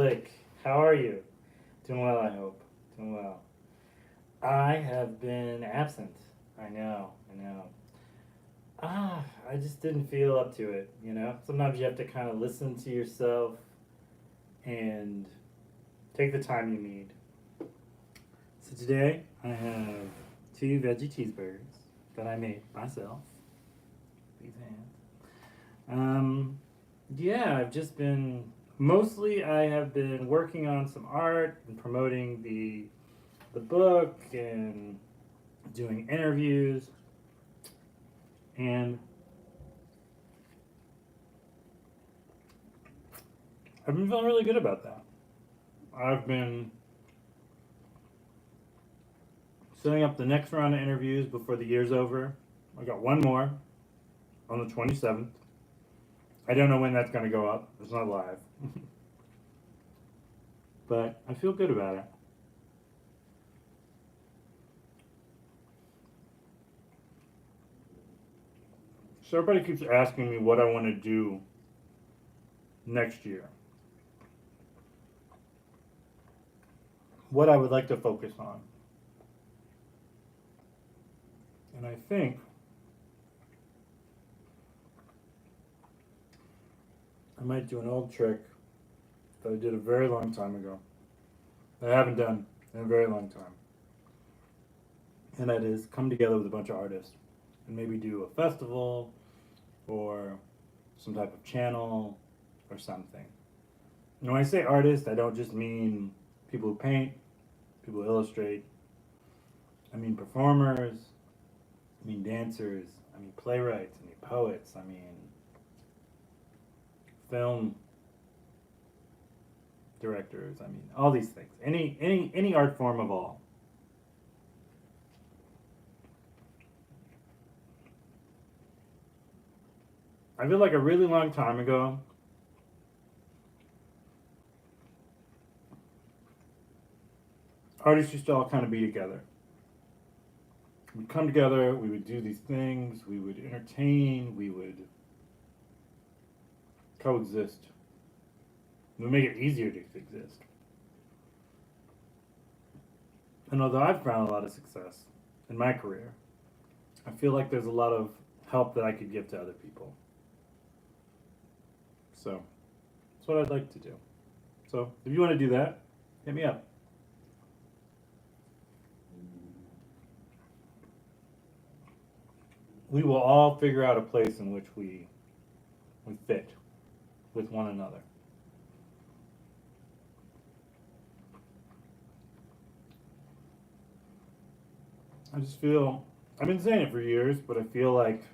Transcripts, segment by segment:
public. How are you? Doing well, I hope. Doing well. I have been absent. I know. I just didn't feel up to it. Sometimes you have to kind of listen to yourself and take the time you need. So today I have two veggie cheeseburgers that I made myself. These hands. Yeah, I've just been mostly I have been working on some art and promoting the book and doing interviews and I've been feeling really good about that. I've been setting up the next round of interviews before the year's over. I got one more on the 27th. I don't know when that's going to go up. It's not live. But I feel good about it. So everybody keeps asking me what I want to do next year. What I would like to focus on. And I think I might do an old trick that I did a very long time ago. That I haven't done in a very long time. And that is come together with a bunch of artists and maybe do a festival or some type of channel or something. And when I say artist, I don't just mean people who paint, people who illustrate. I mean performers, I mean dancers, I mean playwrights, I mean poets, I mean film directors, I mean all these things. Any art form of all. I feel like a really long time ago, artists used to all kind of be together. We'd come together, we would do these things, we would entertain, we would coexist. We would make it easier to exist. And although I've found a lot of success in my career, I feel like there's a lot of help that I could give to other people. So, that's what I'd like to do. So, if you want to do that, hit me up. We will all figure out a place in which we fit with one another. I just feel I've been saying it for years, but I feel like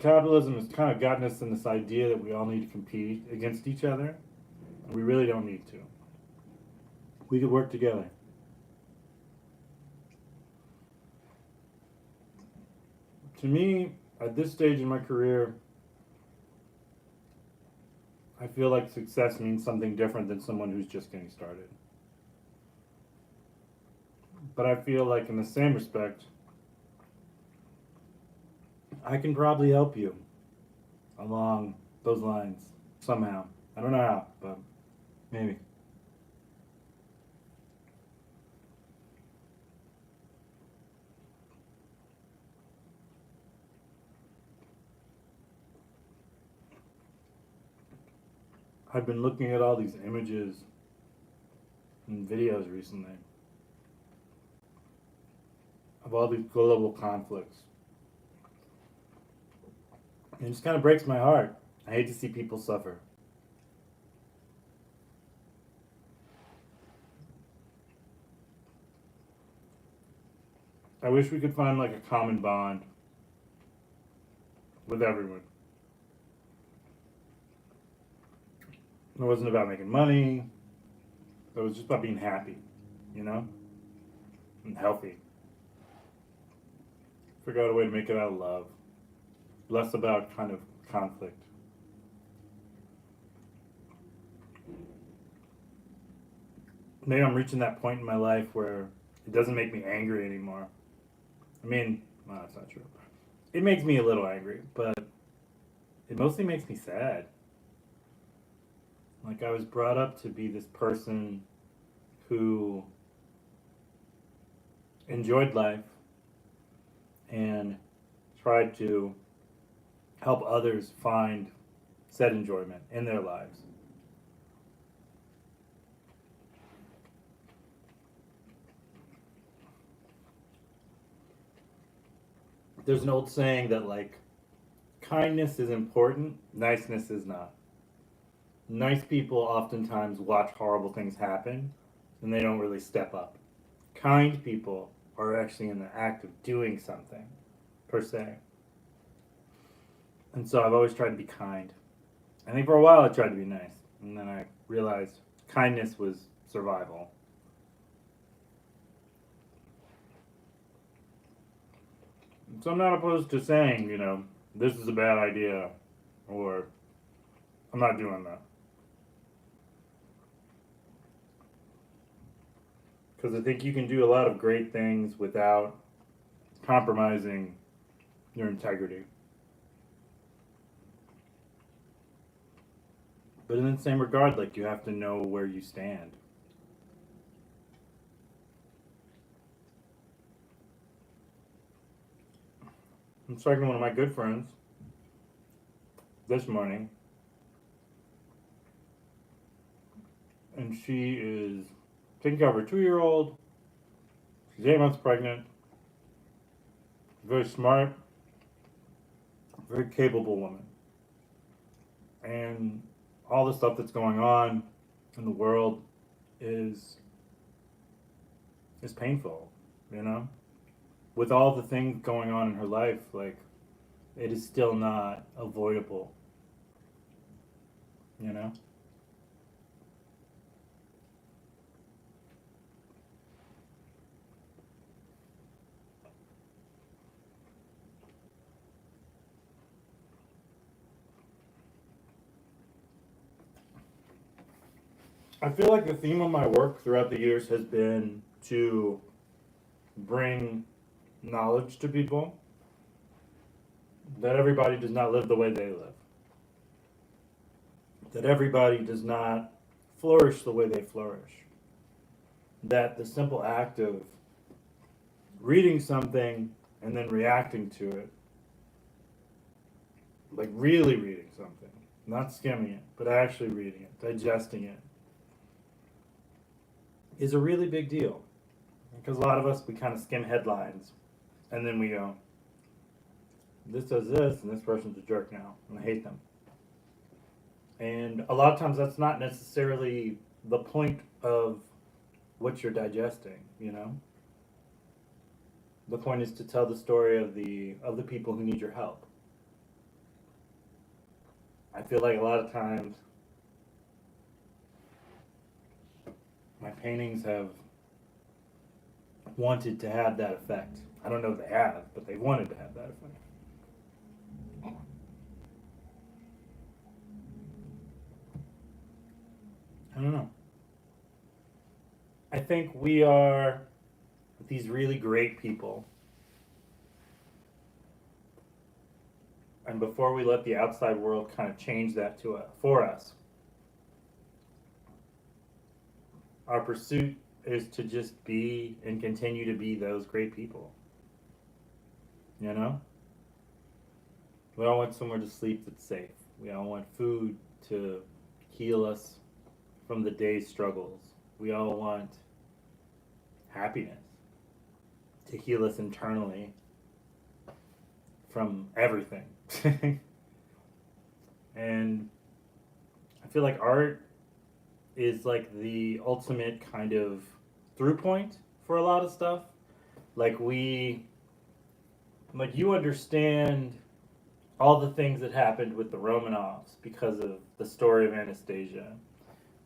capitalism has kind of gotten us in this idea that we all need to compete against each other. And we really don't need to. We could work together. To me, at this stage in my career, I feel like success means something different than someone who's just getting started. But I feel like, in the same respect, I can probably help you along those lines somehow. I don't know how, but maybe. I've been looking at all these images and videos recently of all these global conflicts. And it just kind of breaks my heart. I hate to see people suffer. I wish we could find like a common bond with everyone. It wasn't about making money. It was just about being happy, you know? And healthy. Figure out a way to make it out of love. Less about kind of conflict. Maybe I'm reaching that point in my life where it doesn't make me angry anymore. I mean, well, that's not true. It makes me a little angry, but it mostly makes me sad. Like, I was brought up to be this person who enjoyed life and tried to help others find said enjoyment in their lives. There's an old saying that, like, kindness is important, niceness is not. Nice people oftentimes watch horrible things happen and they don't really step up. Kind people are actually in the act of doing something, per se. And so I've always tried to be kind. I think for a while I tried to be nice. And then I realized kindness was survival. So I'm not opposed to saying, this is a bad idea, or I'm not doing that. Because I think you can do a lot of great things without compromising your integrity. But in the same regard, like, you have to know where you stand. I'm talking to one of my good friends this morning, and she is taking care of her 2-year-old. She's 8 months pregnant. Very smart, very capable woman. And all the stuff that's going on in the world is painful, With all the things going on in her life, like, it is still not avoidable, you know? I feel like the theme of my work throughout the years has been to bring knowledge to people that everybody does not live the way they live, that everybody does not flourish the way they flourish, that the simple act of reading something and then reacting to it, like really reading something, not skimming it, but actually reading it, digesting it, is a really big deal. Because a lot of us, we kind of skim headlines and then we go, this does this and this person's a jerk now and I hate them. And a lot of times that's not necessarily the point of what you're digesting, The point is to tell the story of the people who need your help. I feel like a lot of times my paintings have wanted to have that effect. I don't know if they have, but they wanted to have that effect. I don't know. I think we are these really great people. And before we let the outside world kind of change that for us, our pursuit is to just be and continue to be those great people. We all want somewhere to sleep that's safe. We all want food to heal us from the day's struggles. We all want happiness to heal us internally from everything. And I feel like art is like the ultimate kind of through point for a lot of stuff. Like you understand all the things that happened with the Romanovs because of the story of Anastasia.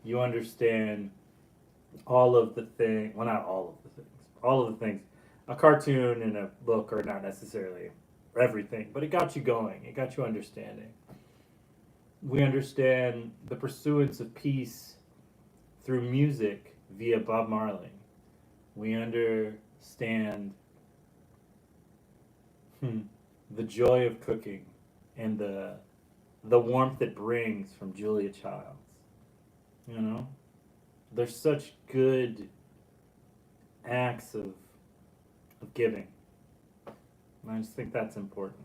You understand all of the things, well, not all of the things, all of the things. A cartoon and a book are not necessarily everything, but it got you going, it got you understanding. We understand the pursuance of peace through music via Bob Marley. We understand the joy of cooking and the warmth it brings from Julia Childs. You know, there's such good acts of giving. And I just think that's important.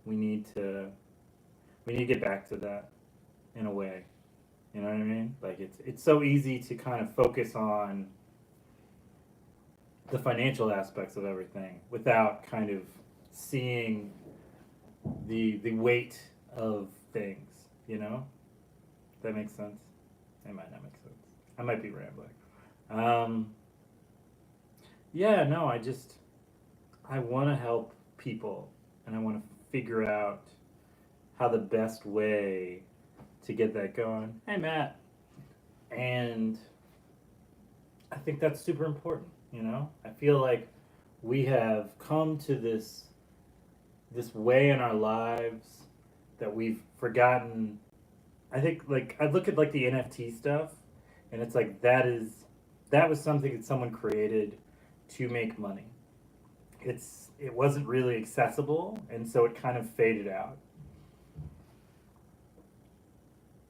We need to we need to get back to that in a way. You know what I mean? Like it's so easy to kind of focus on the financial aspects of everything without kind of seeing the weight of things. You know? That makes sense. It might not make sense. I might be rambling. Um, yeah, no, I want to help people, and I want to figure out how the best way to get that going. Hey, Matt. And I think that's super important. You know, I feel like we have come to this way in our lives that we've forgotten. I think like I look at like the NFT stuff, and it's like that was something that someone created to make money. It wasn't really accessible, and so it kind of faded out.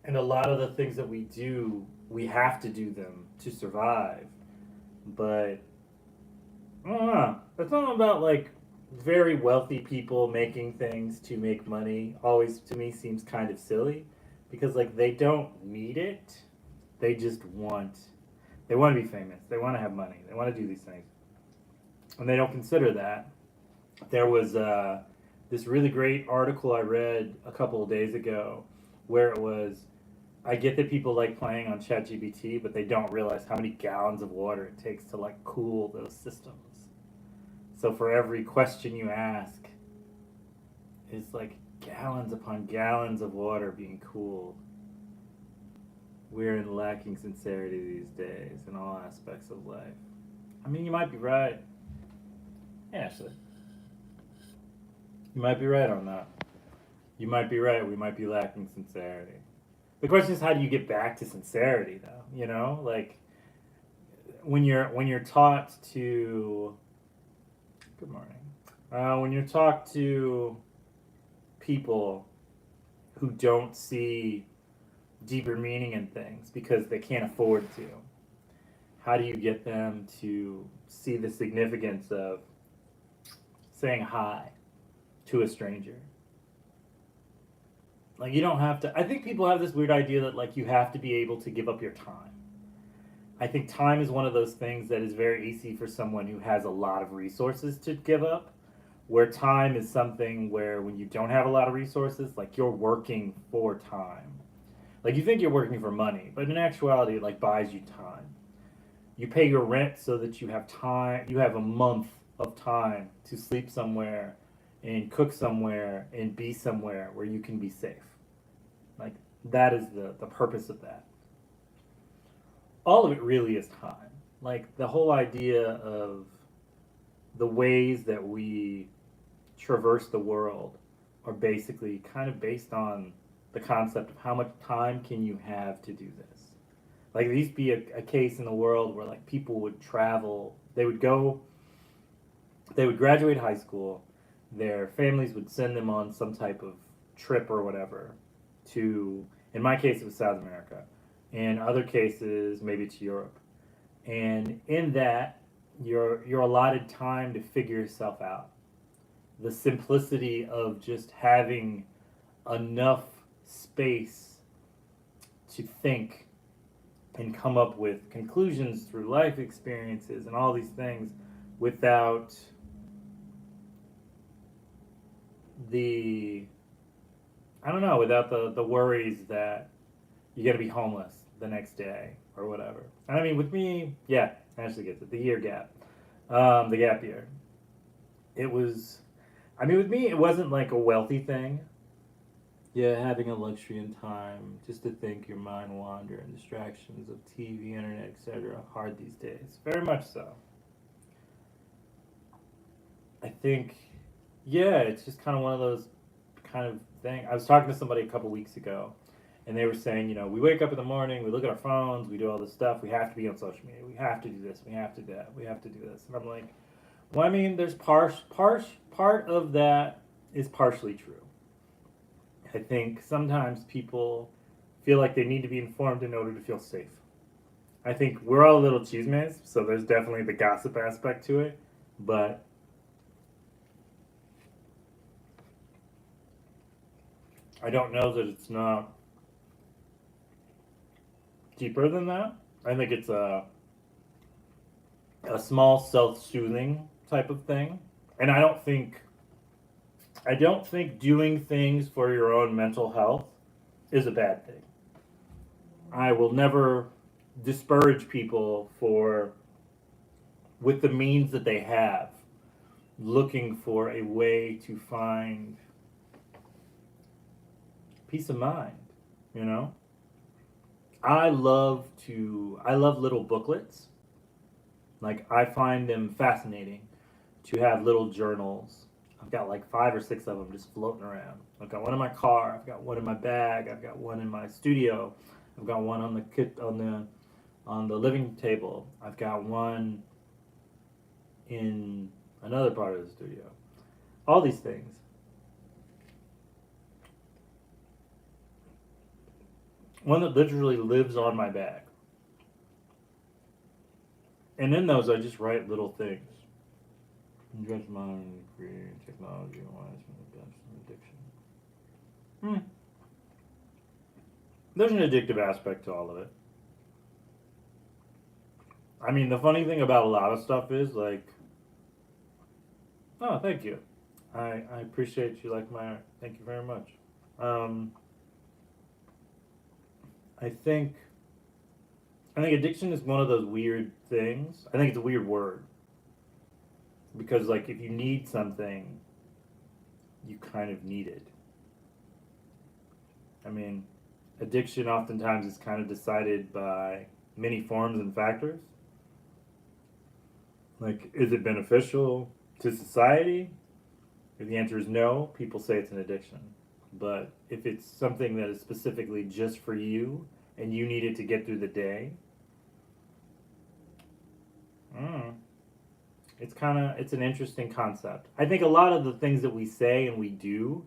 And a lot of the things that we do, we have to do them to survive. But I don't know. It's not about like very wealthy people making things to make money. Always to me seems kind of silly because like they don't need it. They just they want to be famous. They want to have money. They want to do these things. And they don't consider that. There was this really great article I read a couple of days ago where it was I get that people like playing on ChatGPT, but they don't realize how many gallons of water it takes to like cool those systems. So for every question you ask, it's like gallons upon gallons of water being cooled. We're in lacking sincerity these days in all aspects of life. I mean, you might be right. Yeah, actually, you might be right on that. You might be right. We might be lacking sincerity. The question is, how do you get back to sincerity, though? You know, like when you're taught to. Good morning. When you're taught to people who don't see deeper meaning in things because they can't afford to, how do you get them to see the significance of saying hi to a stranger? Like you don't have to. I think people have this weird idea that like you have to be able to give up your time. I think time is one of those things that is very easy for someone who has a lot of resources to give up. Where time is something where when you don't have a lot of resources, like you're working for time. Like you think you're working for money, but in actuality, it like buys you time. You pay your rent so that you have time. You have a month of time to sleep somewhere, and cook somewhere, and be somewhere where you can be safe. Like that is the purpose of that. All of it really is time. Like the whole idea of the ways that we traverse the world are basically kind of based on the concept of how much time can you have to do this. Like there used to be a case in the world where like people would travel, they would graduate high school, their families would send them on some type of trip or whatever to, in my case, it was South America. In other cases, maybe to Europe. And in that, you're allotted time to figure yourself out. The simplicity of just having enough space to think and come up with conclusions through life experiences and all these things without the I don't know, without the worries that you're gonna be homeless the next day or whatever. And I mean, with me, yeah, Ashley gets it. The year gap, the gap year. It was. I mean, with me, it wasn't like a wealthy thing. Yeah, having a luxury in time just to think your mind wander and distractions of TV, internet, etc. Hard these days. Very much so. I think, yeah, it's just kind of one of those kind of thing. I was talking to somebody a couple weeks ago, and they were saying, you know, we wake up in the morning, we look at our phones, we do all this stuff. We have to be on social media. We have to do this. We have to do that. We have to do this. And I'm like, well, I mean, there's part of that is partially true. I think sometimes people feel like they need to be informed in order to feel safe. I think we're all little chismes, so there's definitely the gossip aspect to it, but I don't know that it's not deeper than that. I think it's a small self-soothing type of thing, and I don't think doing things for your own mental health is a bad thing. I will never disparage people for, with the means that they have, looking for a way to find peace of mind, you know? I love little booklets. Like, I find them fascinating to have little journals. I've got like 5 or 6 of them just floating around. I've got one in my car. I've got one in my bag. I've got one in my studio. I've got one on the living table. I've got one in another part of the studio. All these things. One that literally lives on my bag. And in those, I just write little things. Judge mind, creating technology, wise addiction. There's an addictive aspect to all of it. I mean, the funny thing about a lot of stuff is like, oh, thank you. I appreciate you like my art. Thank you very much. I think addiction is one of those weird things. I think it's a weird word. Because, like, if you need something, you kind of need it. I mean, addiction oftentimes is kind of decided by many forms and factors. Like, is it beneficial to society? If the answer is no, people say it's an addiction. But if it's something that is specifically just for you and you need it to get through the day, it's an interesting concept. I think a lot of the things that we say and we do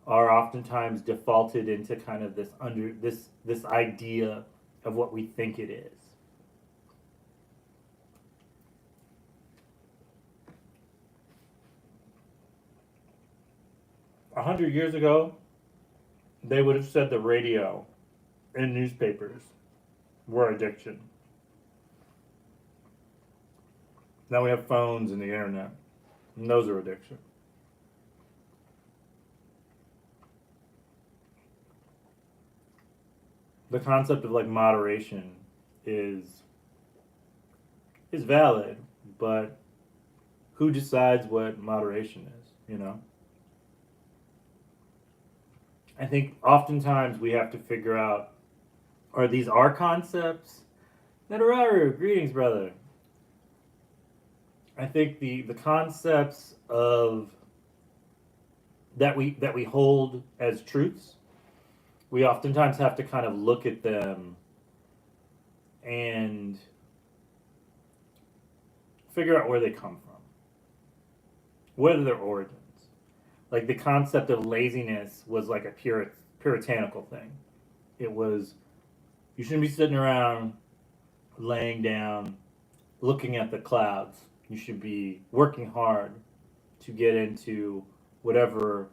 are oftentimes defaulted into kind of this idea of what we think it is. A 100 years ago, they would have said the radio and newspapers were addiction. Now we have phones and the internet, and those are addiction. The concept of like moderation is valid, but who decides what moderation is, you know? I think oftentimes we have to figure out, are these our concepts that are our greetings, brother? I think the concepts of that we hold as truths, we oftentimes have to kind of look at them and figure out where they come from. What are their origins? Like the concept of laziness was like a puritanical thing. It was, you shouldn't be sitting around laying down looking at the clouds. You should be working hard to get into whatever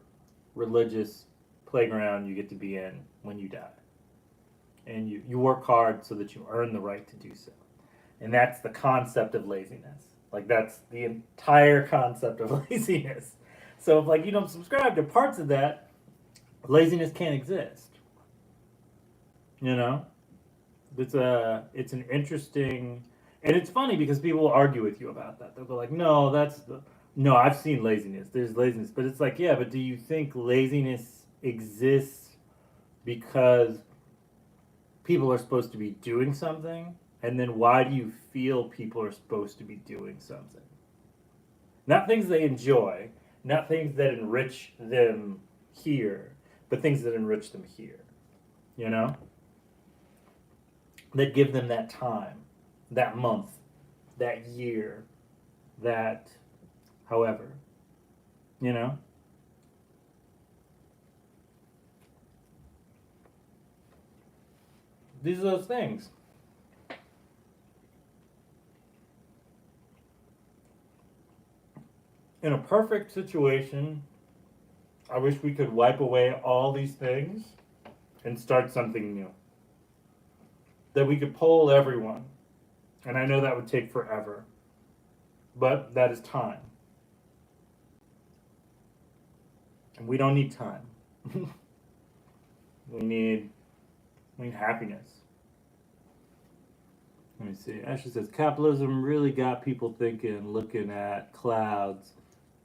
religious playground you get to be in when you die. And you work hard so that you earn the right to do so. And that's the concept of laziness. Like that's the entire concept of laziness. So if like you don't subscribe to parts of that, laziness can't exist. You know? It's an interesting, and it's funny because people will argue with you about that. They'll go like, no, I've seen laziness. There's laziness. But it's like, yeah, but do you think laziness exists because people are supposed to be doing something? And then why do you feel people are supposed to be doing something? Not things they enjoy, not things that enrich them here, but things that enrich them here. You know? That give them that time, that month, that year, that however. You know? these are those things. In a perfect situation, I wish we could wipe away all these things and start something new. That we could poll everyone. And I know that would take forever. But that is time. And we don't need time. we need happiness. Let me see. Ashley says capitalism really got people thinking, looking at clouds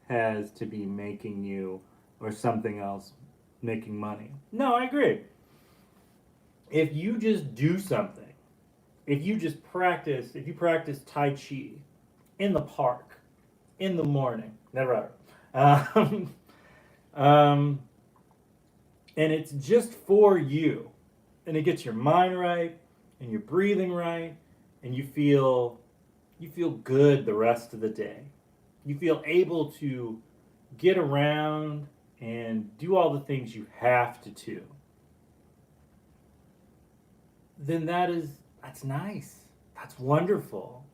has to be making you or something else making money. No, I agree. If you just do something, if you practice Tai Chi in the park, in the morning, never ever, and it's just for you, and it gets your mind right, and you're breathing right, and you feel good the rest of the day. You feel able to get around and do all the things you have to do. Then that's nice. That's wonderful.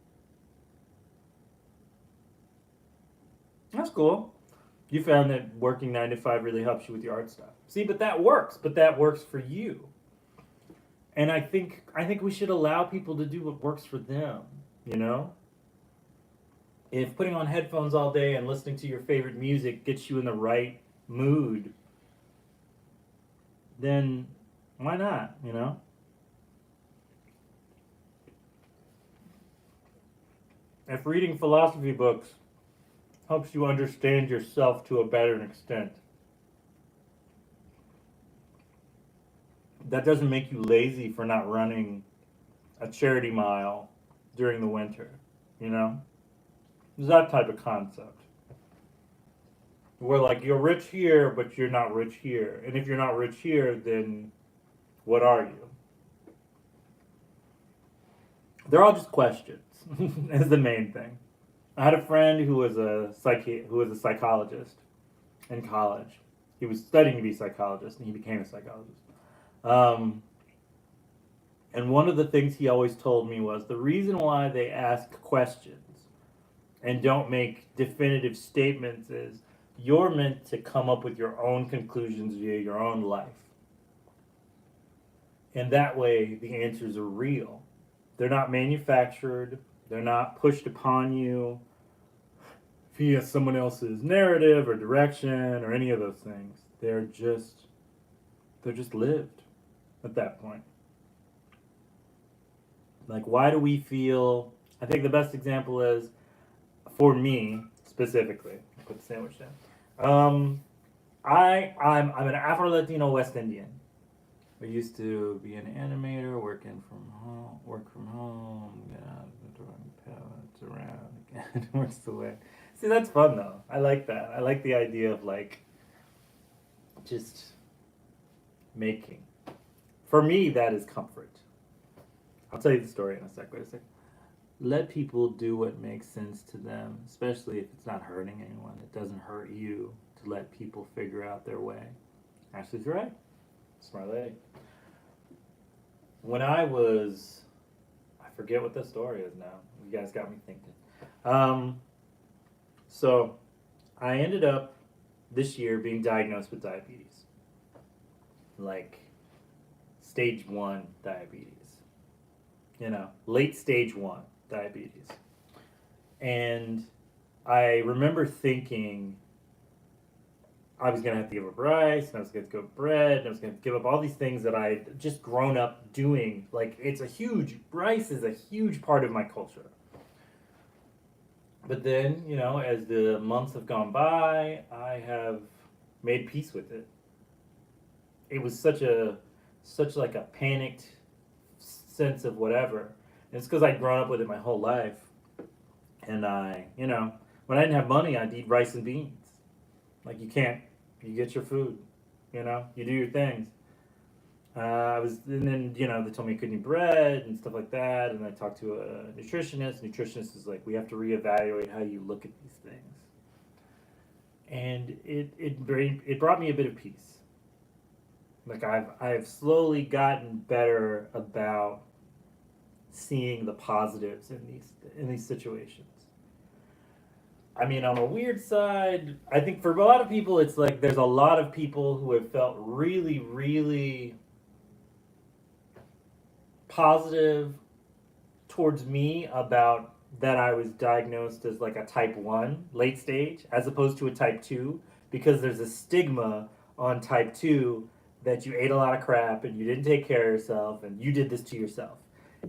That's cool. You found that working 9 to 5 really helps you with your art stuff. See, but that works. But that works for you. And I think we should allow people to do what works for them, you know? If putting on headphones all day and listening to your favorite music gets you in the right mood, then why not, you know? If reading philosophy books helps you understand yourself to a better extent, that doesn't make you lazy for not running a charity mile during the winter, you know? It's that type of concept. Where like you're rich here, but you're not rich here. And if you're not rich here, then what are you? They're all just questions. Is the main thing. I had a friend who was a psychologist in college. He was studying to be a psychologist, and he became a psychologist. And one of the things he always told me was the reason why they ask questions and don't make definitive statements is you're meant to come up with your own conclusions via your own life. And that way, the answers are real. They're not manufactured. They're not pushed upon you via someone else's narrative or direction or any of those things. They're just lived at that point. Like, why do we feel? I think the best example is, for me specifically, I put the sandwich down. I'm an Afro-Latino West Indian. I used to be an animator, work from home, get out of the drawing palettes around again, works the way. See, that's fun though. I like that. I like the idea of like just making. For me, that is comfort. I'll tell you the story in a sec. Wait a sec. Let people do what makes sense to them, especially if it's not hurting anyone. It doesn't hurt you to let people figure out their way. Ashley's right. Smart lady. When I forget what the story is now. You guys got me thinking. So I ended up this year being diagnosed with diabetes. Like stage 1 diabetes. You know, late stage 1 diabetes. And I remember thinking I was going to have to give up rice, and I was going to give up bread, and I was going to give up all these things that I'd just grown up doing. Like, rice is a huge part of my culture. But then, you know, as the months have gone by, I have made peace with it. It was such like a panicked sense of whatever. And it's because I'd grown up with it my whole life. And you know, when I didn't have money, I'd eat rice and beans. Like, you get your food, you know, you do your things. And then, you know, they told me I couldn't eat bread and stuff like that. And I talked to a nutritionist. Nutritionist is like, we have to reevaluate how you look at these things. And it brought me a bit of peace. Like I've slowly gotten better about seeing the positives in these situations. I mean, on a weird side, I think for a lot of people, it's like there's a lot of people who have felt really, really positive towards me about that I was diagnosed as like a type 1 late stage as opposed to a type 2 because there's a stigma on type 2 that you ate a lot of crap and you didn't take care of yourself and you did this to yourself.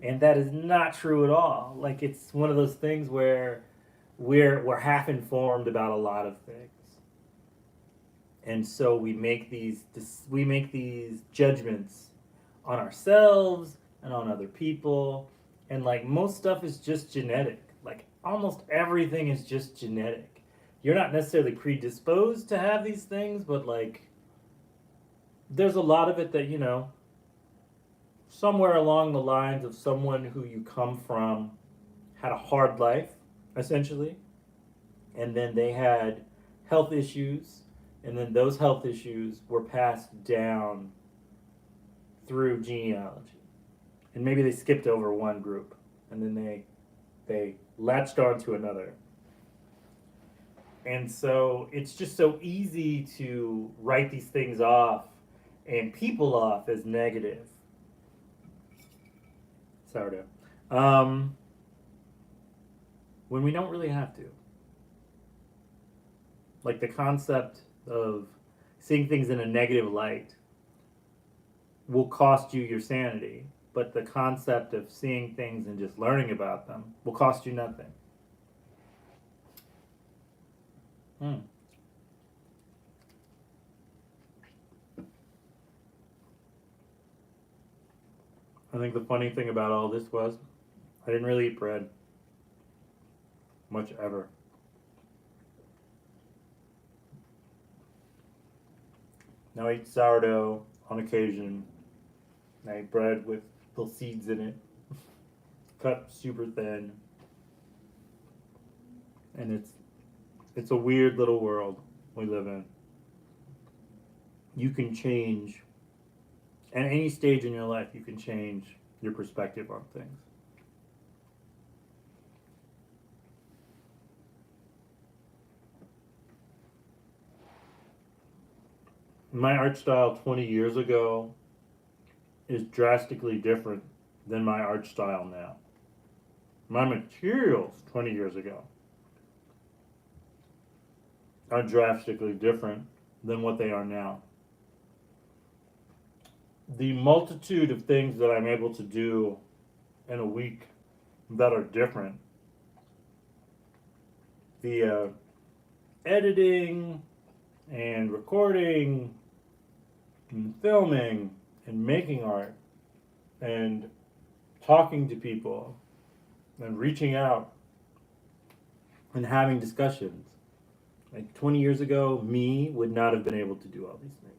And that is not true at all. Like it's one of those things where we're half informed about a lot of things. And so we make these judgments on ourselves and on other people, and like most stuff is just genetic. Like almost everything is just genetic. You're not necessarily predisposed to have these things, but like there's a lot of it that somewhere along the lines of someone who you come from had a hard life essentially, and then they had health issues, and then those health issues were passed down through genealogy. And maybe they skipped over one group, and then they latched onto another. And so it's just so easy to write these things off and people off as negative. Sourdough. Um, when we don't really have to. Like the concept of seeing things in a negative light will cost you your sanity, but the concept of seeing things and just learning about them will cost you nothing. Hmm. I think the funny thing about all this was I didn't really eat bread much ever. Now I eat sourdough on occasion. I eat bread with little seeds in it, cut super thin, and it's a weird little world we live in. You can change at any stage in your life. You can change your perspective on things. My art style 20 years ago is drastically different than my art style now. My materials 20 years ago are drastically different than what they are now. The multitude of things that I'm able to do in a week that are different, the editing and recording and filming and making art and talking to people and reaching out and having discussions. Like 20 years ago, me would not have been able to do all these things.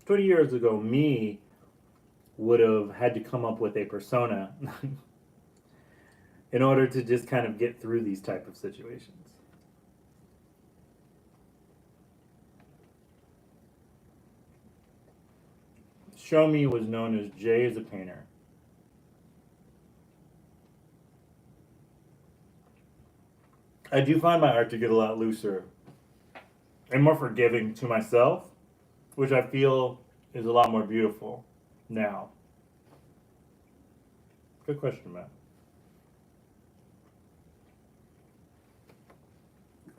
20 years ago, me would have had to come up with a persona in order to just kind of get through these type of situations. Show Me was known as Jay as a painter. I do find my art to get a lot looser and more forgiving to myself, which I feel is a lot more beautiful now. Good question, Matt.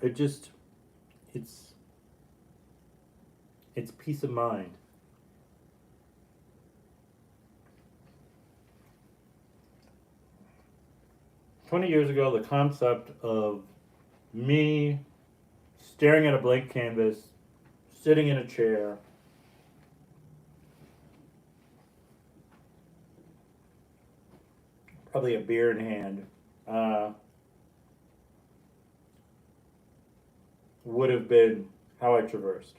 It just, it's, it's peace of mind. 20 years ago, the concept of me staring at a blank canvas, sitting in a chair, probably a beer in hand, would have been how I traversed.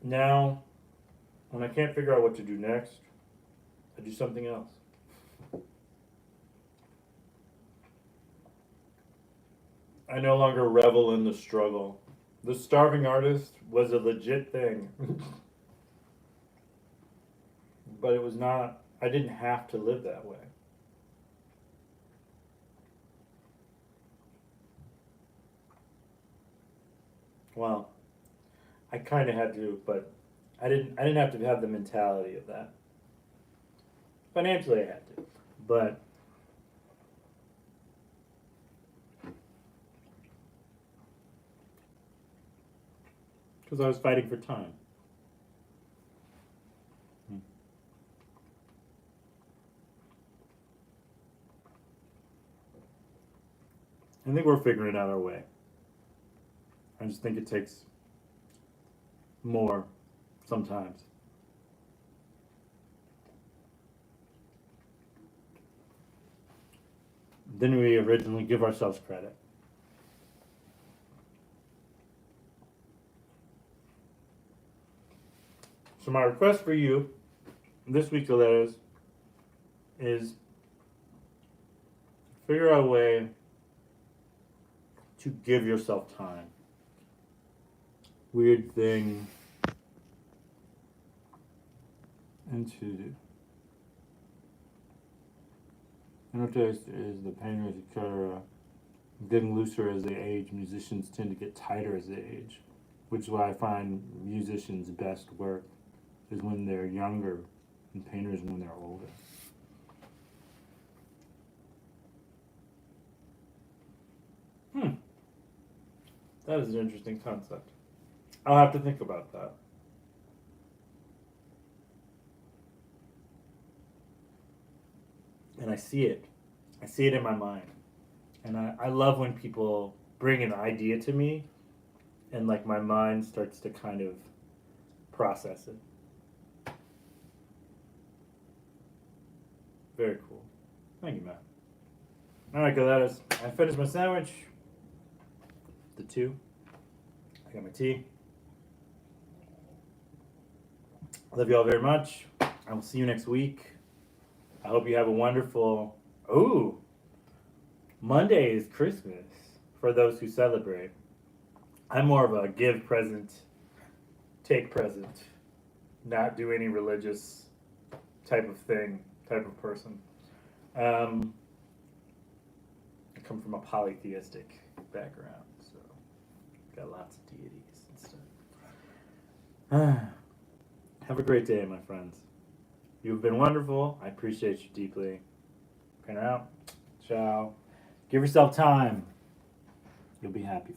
Now, when I can't figure out what to do next, I do something else. I no longer revel in the struggle. The starving artist was a legit thing. But it was not, I didn't have to live that way. Well, I kind of had to, but I didn't have to have the mentality of that. Financially, I had to. But because I was fighting for time. I think we're figuring out our way. I just think it takes more sometimes than we originally give ourselves credit. So my request for you this week, Galeras, is figure out a way to give yourself time. Weird thing into I noticed is the painters etc. Getting looser as they age. Musicians tend to get tighter as they age, which is why I find musicians' best work is when they're younger and painters when they're older. Hmm, that is an interesting concept. I'll have to think about that. And I see it. I see it in my mind. And I love when people bring an idea to me and like my mind starts to kind of process it. Very cool. Thank you, Matt. All right, Galeras. I finished my sandwich. The two. I got my tea. I love you all very much. I will see you next week. I hope you have a wonderful. Ooh, Monday is Christmas for those who celebrate. I'm more of a give present, take present, not do any religious type of thing, type of person. Um, I come from a polytheistic background, so got lots of deities and stuff. Have a great day, my friends. You've been wonderful. I appreciate you deeply. Pan out. Ciao. Give yourself time. You'll be happy.